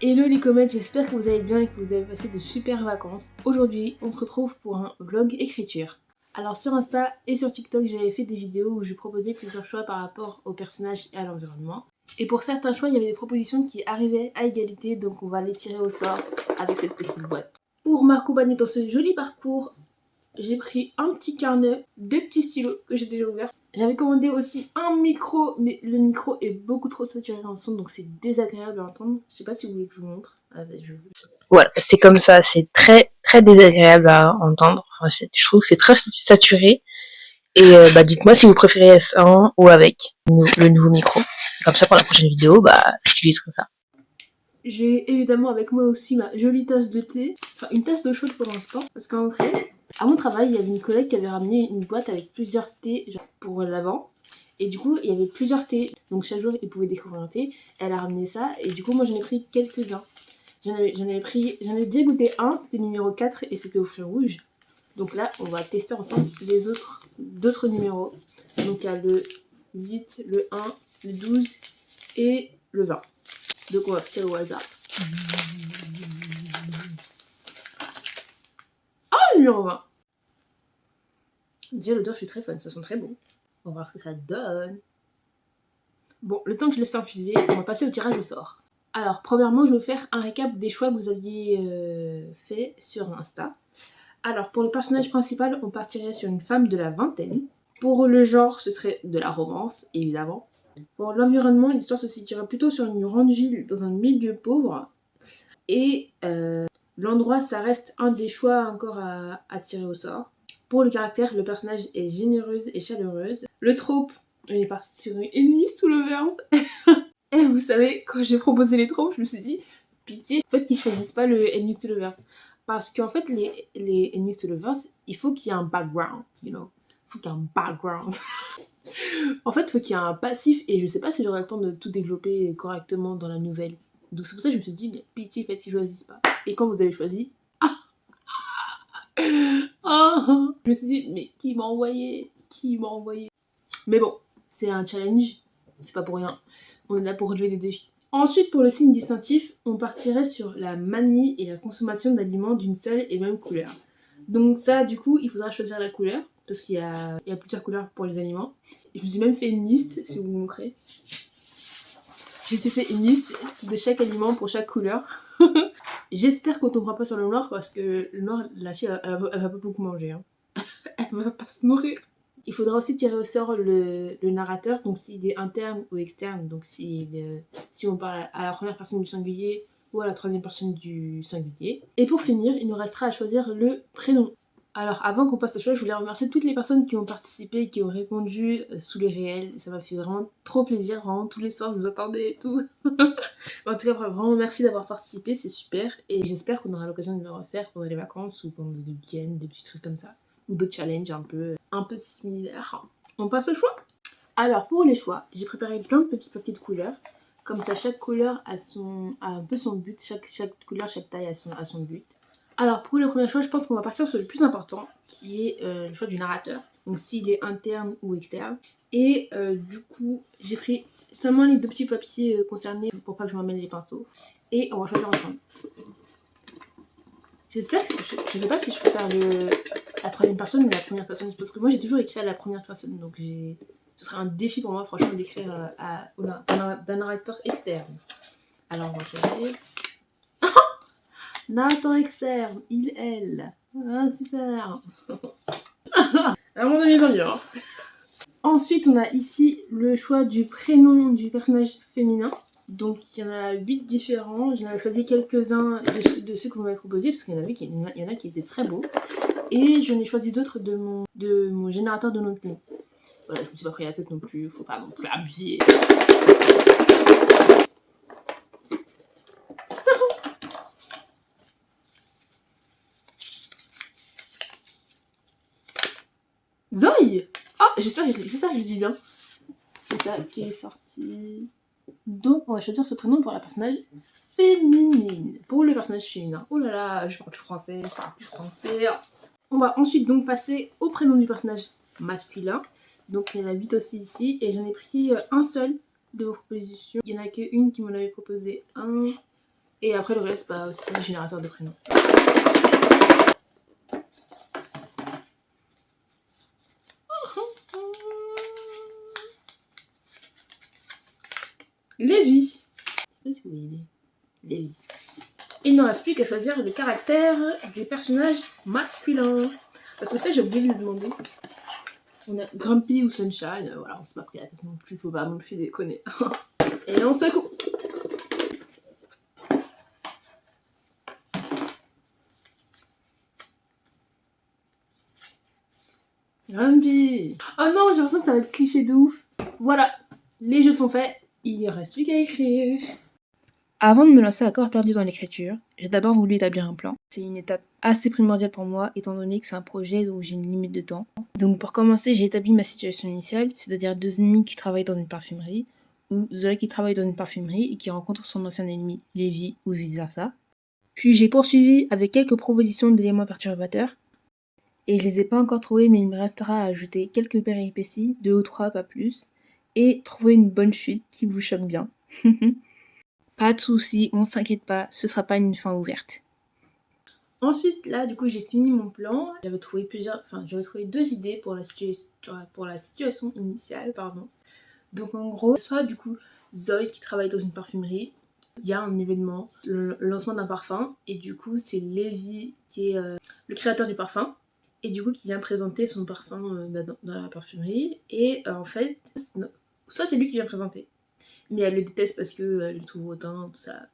Hello les comètes, j'espère que vous allez bien et que vous avez passé de super vacances. Aujourd'hui, on se retrouve pour un vlog écriture. Alors sur Insta et sur TikTok, j'avais fait des vidéos où je proposais plusieurs choix par rapport aux personnages et à l'environnement. Et pour certains choix, il y avait des propositions qui arrivaient à égalité, donc on va les tirer au sort avec cette petite boîte. Pour m'accompagner dans ce joli parcours, j'ai pris un petit carnet, deux petits stylos que j'ai déjà ouverts. J'avais commandé aussi un micro, mais le micro est beaucoup trop saturé en son, donc c'est désagréable à entendre. Je sais pas si vous voulez que je vous montre. Voilà, c'est comme ça, c'est très très désagréable à entendre. Enfin, je trouve que c'est très saturé. Et dites-moi si vous préférez sans ou avec le nouveau micro. Comme ça, pour la prochaine vidéo, j'utilise comme ça. J'ai évidemment avec moi aussi ma jolie tasse de thé, enfin une tasse d'eau chaude pour l'instant, parce qu'en vrai, à mon travail, il y avait une collègue qui avait ramené une boîte avec plusieurs thés genre pour l'avant. Et du coup, il y avait plusieurs thés, donc chaque jour, ils pouvaient découvrir un thé. Elle a ramené ça, et du coup, moi, j'en ai pris quelques-uns. J'en ai déjà goûté un, c'était numéro 4, et c'était au fruits rouges. Donc là, on va tester ensemble les d'autres numéros. Donc il y a le 8, le 1, le 12 et le 20. Donc on va tirer au hasard. Oh, le numéro 20. Déjà l'odeur, je suis très fan, ça sent très bon. On va voir ce que ça donne. Bon, le temps que je laisse infuser, on va passer au tirage au sort. Alors, premièrement, je vais vous faire un récap des choix que vous aviez fait sur Insta. Alors, pour le personnage principal, on partirait sur une femme de la vingtaine. Pour le genre, ce serait de la romance, évidemment. Pour l'environnement, l'histoire se situerait plutôt sur une grande ville, dans un milieu pauvre. Et l'endroit, ça reste un des choix encore à tirer au sort. Pour le caractère, le personnage est généreuse et chaleureuse. Le trope, on est parti sur une ennemie sous le verse. Et vous savez, quand j'ai proposé les tropes, je me suis dit, pitié, en fait, qu'ils choisissent pas le enemy to lovers. Parce qu'en fait, les enemies to lovers, il faut qu'il y ait un background, you know. Il faut qu'il y ait un background. En fait, il faut qu'il y ait un passif, et je sais pas si j'aurai le temps de tout développer correctement dans la nouvelle. Donc c'est pour ça que je me suis dit, mais pitié, faites qu'ils choisissent pas. Et quand vous avez choisi, je me suis dit, mais qui m'a envoyé? Qui m'a envoyé? Mais bon, c'est un challenge, c'est pas pour rien. On est là pour relever des défis. Ensuite, pour le signe distinctif, on partirait sur la manie et la consommation d'aliments d'une seule et même couleur. Donc ça, du coup, il faudra choisir la couleur, parce qu'il y a plusieurs couleurs pour les aliments. Et je me suis même fait une liste, si vous vous montrez. Je me suis fait une liste de chaque aliment pour chaque couleur. J'espère qu'on tombera pas sur le noir, parce que le noir, la fille, elle va pas beaucoup manger. Hein. Elle va pas se nourrir. Il faudra aussi tirer au sort le narrateur, donc s'il est interne ou externe, donc si on parle à la première personne du singulier ou à la troisième personne du singulier. Et pour finir, il nous restera à choisir le prénom. Alors avant qu'on passe au choix, je voulais remercier toutes les personnes qui ont participé et qui ont répondu sous les réels. Ça m'a fait vraiment trop plaisir, vraiment tous les soirs je vous attendais et tout. En tout cas, vraiment merci d'avoir participé, c'est super. Et j'espère qu'on aura l'occasion de le refaire pendant les vacances ou pendant des week-ends, des petits trucs comme ça. Ou d'autres challenges un peu similaires. On passe au choix. Alors pour les choix, j'ai préparé plein de petits papiers de couleurs. Comme ça, chaque couleur a un peu son but, chaque couleur, chaque taille a son but. Alors pour le premier choix, je pense qu'on va partir sur le plus important, qui est le choix du narrateur. Donc s'il est interne ou externe. Et du coup, j'ai pris seulement les deux petits papiers concernés pour pas que je m'emmène les pinceaux. Et on va choisir ensemble. J'espère que je sais pas si je peux faire la troisième personne ou la première personne, parce que moi j'ai toujours écrit à la première personne, donc ce serait un défi pour moi franchement d'écrire d'un narrateur externe. Alors on va choisir narrateur externe, il, elle. Ah super. À mon avis, bien. Ensuite on a ici le choix du prénom du personnage féminin. Donc il y en a 8 différents, j'en avais choisi quelques-uns de ceux que vous m'avez proposés, parce qu'il y en a qui étaient très beaux. Et j'en ai choisi d'autres de mon générateur de nom de nom. Voilà, je me suis pas pris la tête non plus, faut pas non plus abuser. Zoï! Ah, j'espère que je le dis bien. C'est ça qui est sorti. Donc on va choisir ce prénom pour la personnage féminine. Pour le personnage féminin. Oh là là, je parle plus français. On va ensuite donc passer au prénom du personnage masculin. Donc il y en a 8 aussi ici. Et j'en ai pris un seul de vos propositions. Il n'y en a qu'une qui m'en avait proposé un. Et après le reste, bah aussi générateur de prénom. Lévi. Je sais pas si vous voyez Lévi. Il ne reste plus qu'à choisir le caractère des personnages masculins. Parce que ça, j'ai oublié de lui demander. On a Grumpy ou Sunshine. Voilà, on s'est pas pris la tête non plus. Faut pas non plus déconner. Et on secoue. Grumpy. Oh non, j'ai l'impression que ça va être cliché de ouf. Voilà, les jeux sont faits. Il ne reste plus qu'à écrire. Avant de me lancer à corps perdu dans l'écriture, j'ai d'abord voulu établir un plan. C'est une étape assez primordiale pour moi, étant donné que c'est un projet où j'ai une limite de temps. Donc pour commencer, j'ai établi ma situation initiale, c'est-à-dire 2 ennemis qui travaillent dans une parfumerie, ou Zoé qui travaille dans une parfumerie et qui rencontre son ancien ennemi, Lévi, ou vice-versa. Puis j'ai poursuivi avec quelques propositions d'éléments perturbateurs, et je les ai pas encore trouvés, mais il me restera à ajouter quelques péripéties, 2 ou 3, pas plus, et trouver une bonne chute qui vous choque bien. Pas de soucis, on s'inquiète pas, ce sera pas une fin ouverte. Ensuite, là, du coup, j'ai fini mon plan. J'avais trouvé 2 idées pour la situation initiale, pardon. Donc, en gros, soit, du coup, Zoé qui travaille dans une parfumerie, il y a un événement, le lancement d'un parfum, et du coup, c'est Lévi qui est le créateur du parfum, et du coup, qui vient présenter son parfum dans la parfumerie, et en fait, soit c'est lui qui vient présenter, mais elle le déteste parce qu'elle le trouve hautain, tout ça.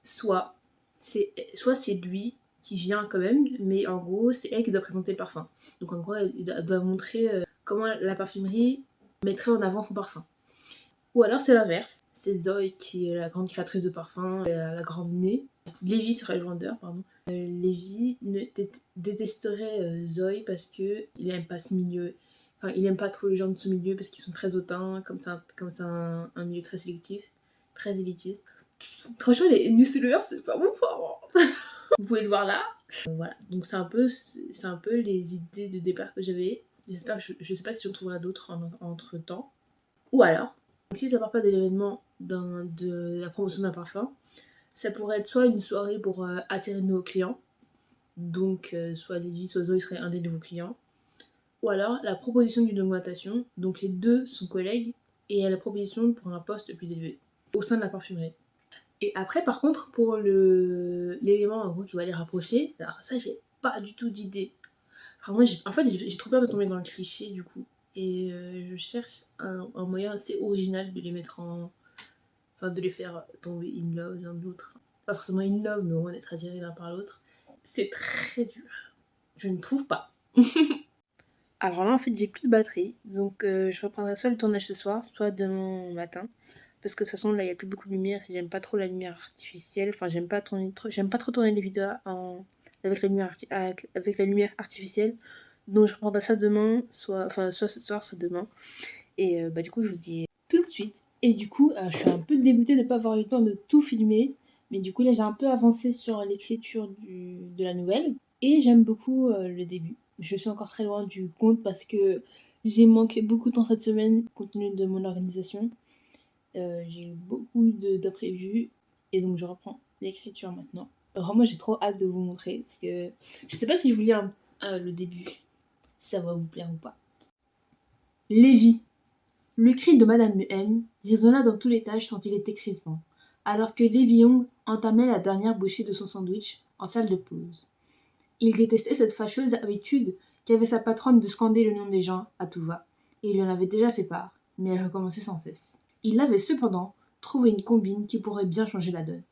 Soit c'est lui qui vient quand même, mais en gros, c'est elle qui doit présenter le parfum. Donc en gros, elle doit montrer comment la parfumerie mettrait en avant son parfum. Ou alors c'est l'inverse. C'est Zoé qui est la grande créatrice de parfum, la grande nez. Lévi serait le vendeur, pardon. Lévi détesterait Zoé parce qu'il aime pas ce milieu. Enfin, il aime pas trop les gens de ce milieu parce qu'ils sont très hautains, comme c'est un milieu très sélectif, très élitiste. Franchement, les newsellers, c'est pas mon fort. Vous pouvez le voir là. Voilà, donc c'est un peu les idées de départ que j'avais. J'espère que je sais pas si j'en trouverai d'autres entre temps. Ou alors, si ça part pas de l'événement de la promotion d'un parfum, ça pourrait être soit une soirée pour attirer de nouveaux clients, donc soit Lévi, soit Zoé serait un des nouveaux clients, ou alors la proposition d'une augmentation, donc les deux sont collègues, et la proposition pour un poste plus élevé au sein de la parfumerie. Et après, par contre, pour l'élément en gros qui va les rapprocher, alors ça, j'ai pas du tout d'idée. Enfin, moi, j'ai trop peur de tomber dans le cliché du coup. Et je cherche un moyen assez original de les mettre enfin, de les faire tomber in love l'un de l'autre. Pas forcément in love, mais au moins d'être attirés l'un par l'autre. C'est très dur. Je ne trouve pas. Alors là, en fait, j'ai plus de batterie. Donc, je reprendrai soit le tournage ce soir, soit demain matin. Parce que de toute façon, là, il n'y a plus beaucoup de lumière. Et j'aime pas trop la lumière artificielle. Enfin, j'aime pas trop tourner les vidéos avec la lumière artificielle. Donc, je reprendrai ça demain, soit ce soir, soit demain. Et du coup, je vous dis tout de suite. Et du coup, je suis un peu dégoûtée de ne pas avoir eu le temps de tout filmer. Mais du coup, là, j'ai un peu avancé sur l'écriture de la nouvelle. Et j'aime beaucoup le début. Je suis encore très loin du compte parce que j'ai manqué beaucoup de temps cette semaine compte tenu de mon organisation. J'ai eu beaucoup d'imprévus et donc je reprends l'écriture maintenant. Vraiment, j'ai trop hâte de vous montrer parce que je sais pas si je vous lis le début, si ça va vous plaire ou pas. Lévi. Le cri de Madame M résonna dans tout l'étage tant il était crispant, alors que Lévi Young entamait la dernière bouchée de son sandwich en salle de pause. Il détestait cette fâcheuse habitude qu'avait sa patronne de scander le nom des gens à tout va, et il lui en avait déjà fait part, mais elle recommençait sans cesse. Il avait cependant trouvé une combine qui pourrait bien changer la donne.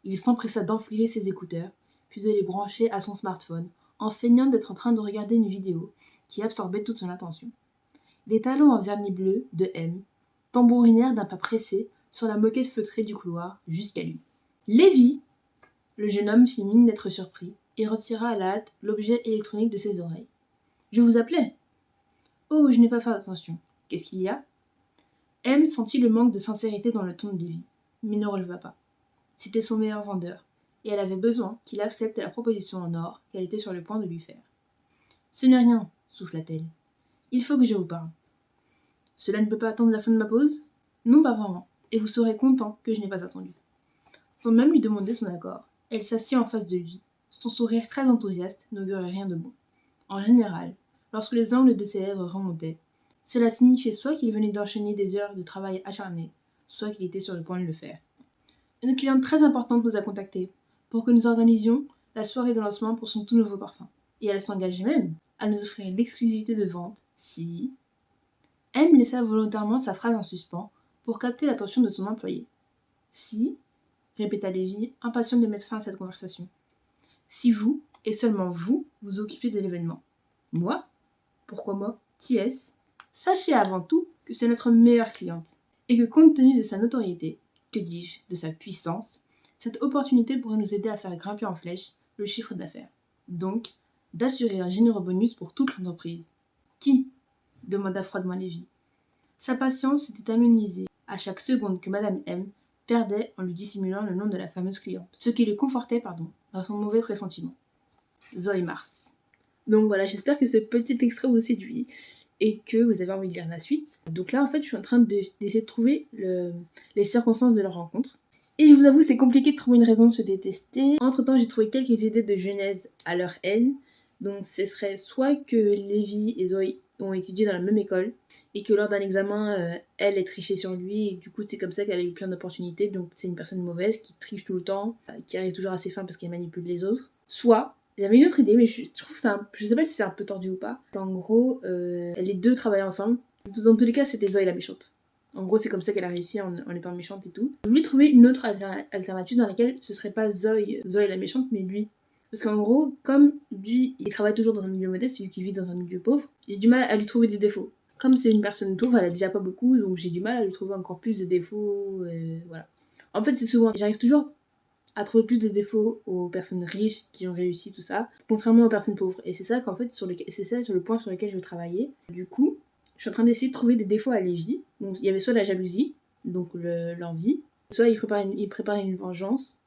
Il s'empressa d'enfiler ses écouteurs, puis de les brancher à son smartphone, en feignant d'être en train de regarder une vidéo qui absorbait toute son attention. Les talons en vernis bleu de M tambourinèrent d'un pas pressé sur la moquette feutrée du couloir jusqu'à lui. Lévi. Le jeune homme fit mine d'être surpris et retira à la hâte l'objet électronique de ses oreilles. Je vous appelais. Oh, je n'ai pas fait attention. Qu'est-ce qu'il y a? M sentit le manque de sincérité dans le ton de Lévi, mais ne releva pas. C'était son meilleur vendeur, et elle avait besoin qu'il accepte la proposition en or qu'elle était sur le point de lui faire. Ce n'est rien, souffla-t-elle. Il faut que je vous parle. Cela ne peut pas attendre la fin de ma pause? Non, pas vraiment, et vous serez content que je n'ai pas attendu. Sans même lui demander son accord, elle s'assied en face de lui. Son sourire très enthousiaste n'augurait rien de bon. En général, lorsque les angles de ses lèvres remontaient, cela signifiait soit qu'il venait d'enchaîner des heures de travail acharné, soit qu'il était sur le point de le faire. Une cliente très importante nous a contactés pour que nous organisions la soirée de lancement pour son tout nouveau parfum. Et elle s'engageait même à nous offrir l'exclusivité de vente si... M laissa volontairement sa phrase en suspens pour capter l'attention de son employé. Si, répéta Lévi, impatient de mettre fin à cette conversation. Si vous, et seulement vous, vous occupez de l'événement. Moi? Pourquoi moi? Qui est-ce? Sachez avant tout que c'est notre meilleure cliente, et que compte tenu de sa notoriété, que dis-je, de sa puissance, cette opportunité pourrait nous aider à faire grimper en flèche le chiffre d'affaires. Donc, d'assurer un généreux bonus pour toute l'entreprise. Qui? Demanda froidement Lévi. Sa patience s'était amenuisée à chaque seconde que Madame M perdait en lui dissimulant le nom de la fameuse cliente, ce qui le confortait, dans son mauvais pressentiment. Zoé Mars. Donc voilà, j'espère que ce petit extrait vous séduit et que vous avez envie de lire la suite. Donc là, en fait, je suis en train d'essayer de trouver les circonstances de leur rencontre. Et je vous avoue, c'est compliqué de trouver une raison de se détester. Entre-temps, j'ai trouvé quelques idées de genèse à leur haine. Donc ce serait soit que Lévi et Zoé ont étudié dans la même école et que lors d'un examen, elle est trichée sur lui et du coup c'est comme ça qu'elle a eu plein d'opportunités. Donc c'est une personne mauvaise qui triche tout le temps, qui arrive toujours à ses fins parce qu'elle manipule les autres. Soit, j'avais une autre idée mais je trouve que je sais pas si c'est un peu tordu ou pas. En gros, les deux travaillaient ensemble. Dans tous les cas, c'était Zoé la méchante. En gros, c'est comme ça qu'elle a réussi en étant méchante et tout. Je voulais trouver une autre alternative dans laquelle ce serait pas Zoé la méchante, mais lui. Parce qu'en gros, comme lui, il travaille toujours dans un milieu modeste, vu qu'il vit dans un milieu pauvre, j'ai du mal à lui trouver des défauts. Comme c'est une personne pauvre, elle a déjà pas beaucoup, donc j'ai du mal à lui trouver encore plus de défauts, voilà. En fait, c'est souvent, j'arrive toujours à trouver plus de défauts aux personnes riches qui ont réussi, tout ça, contrairement aux personnes pauvres. Et c'est ça qu'en fait, c'est ça sur le point sur lequel je veux travailler. Du coup, je suis en train d'essayer de trouver des défauts à Lévi. Donc il y avait soit la jalousie, donc l'envie, soit il préparait une vengeance.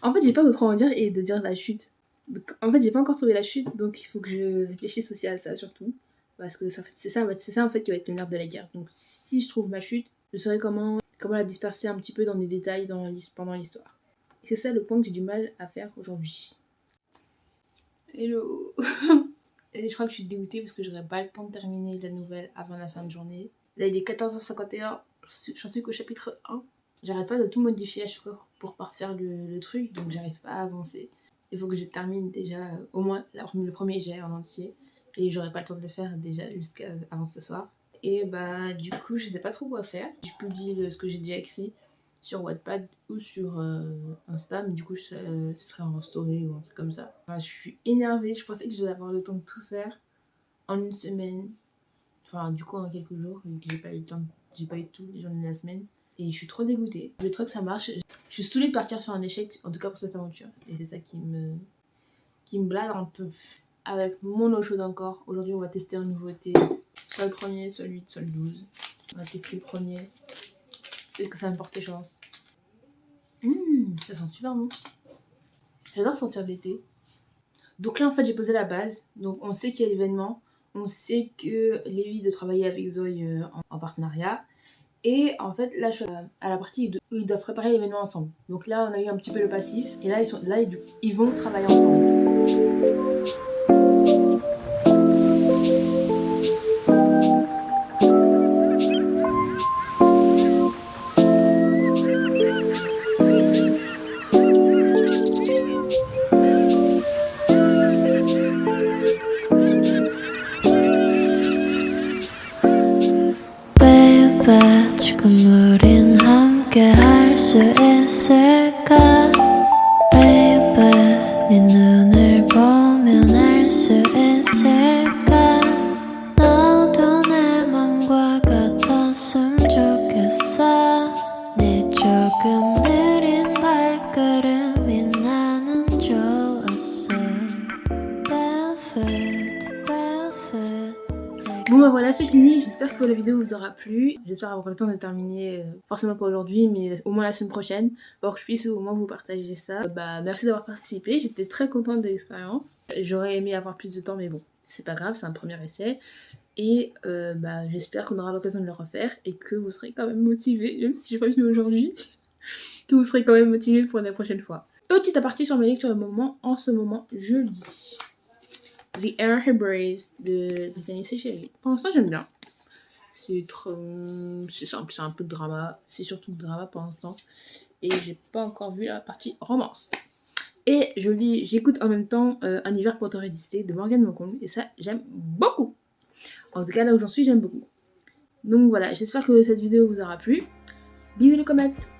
En fait, j'ai peur de trop en dire et de dire la chute. Donc, en fait, j'ai pas encore trouvé la chute, donc il faut que je réfléchisse aussi à ça surtout. Parce que c'est ça en fait qui va être le nerf de la guerre. Donc si je trouve ma chute, je saurai comment la disperser un petit peu dans des détails pendant l'histoire. Et c'est ça le point que j'ai du mal à faire aujourd'hui. Hello. Et je crois que je suis dégoûtée parce que j'aurai pas le temps de terminer la nouvelle avant la fin de journée. Là il est 14h51, j'en suis qu'au chapitre 1. J'arrête pas de tout modifier à chaque fois pour parfaire le truc, donc j'arrive pas à avancer. Il faut que je termine déjà au moins le premier jet en entier. Et j'aurai pas le temps de le faire déjà avant ce soir. Et bah du coup je sais pas trop quoi faire. Je publie ce que j'ai déjà écrit sur Wattpad ou sur Insta, mais du coup ce serait en story ou un truc comme ça. Enfin, je suis énervée, je pensais que j'allais avoir le temps de tout faire en une semaine. Enfin du coup en quelques jours, vu que j'ai pas eu le temps, j'ai pas eu tout les journées de la semaine. Et je suis trop dégoûtée. Je veux trop que ça marche. Je suis saoulée de partir sur un échec, en tout cas pour cette aventure. Et c'est ça qui me blade un peu. Avec mon eau chaude encore. Aujourd'hui, on va tester une nouveauté. Soit le premier, soit le 8, soit le 12. On va tester le premier. Est-ce que ça va me porter chance? Ça sent super bon. J'adore sentir l'été. Donc là, en fait, j'ai posé la base. Donc on sait qu'il y a l'événement. On sait que Lévi de travailler avec Zoé en partenariat. Et en fait, là, je suis à la partie où ils doivent préparer l'événement ensemble. Donc là, on a eu un petit peu le passif. Et là, ils vont travailler ensemble. 지금 우린 함께 할 수 있을까 Baby 네 눈을 보면 알 수 있을까 너도 내 맘과 같았으면 좋겠어 네 조금 느린 발걸음이 나는 좋았어 Bon bah voilà, c'est fini, j'espère que la vidéo vous aura plu. J'espère avoir le temps de terminer, forcément pas aujourd'hui, mais au moins la semaine prochaine, pour que je puisse au moins vous partager ça. Merci d'avoir participé, j'étais très contente de l'expérience. J'aurais aimé avoir plus de temps, mais bon, c'est pas grave, c'est un premier essai. Et j'espère qu'on aura l'occasion de le refaire et que vous serez quand même motivés, même si j'ai pas fini aujourd'hui. que vous serez quand même motivé pour la prochaine fois. Petit aparté sur mes lectures de moment, en ce moment, je lis The Air Hebrews de Brittany Sechelli. Pour l'instant, j'aime bien. C'est simple, c'est un peu de drama. C'est surtout de drama pour l'instant. Et j'ai pas encore vu la partie romance. Et j'écoute en même temps Un hiver pour te résister de Morgane Moncombe. Et ça, j'aime beaucoup. En tout cas, là où j'en suis, j'aime beaucoup. Donc voilà, j'espère que cette vidéo vous aura plu. Bisous les comètes!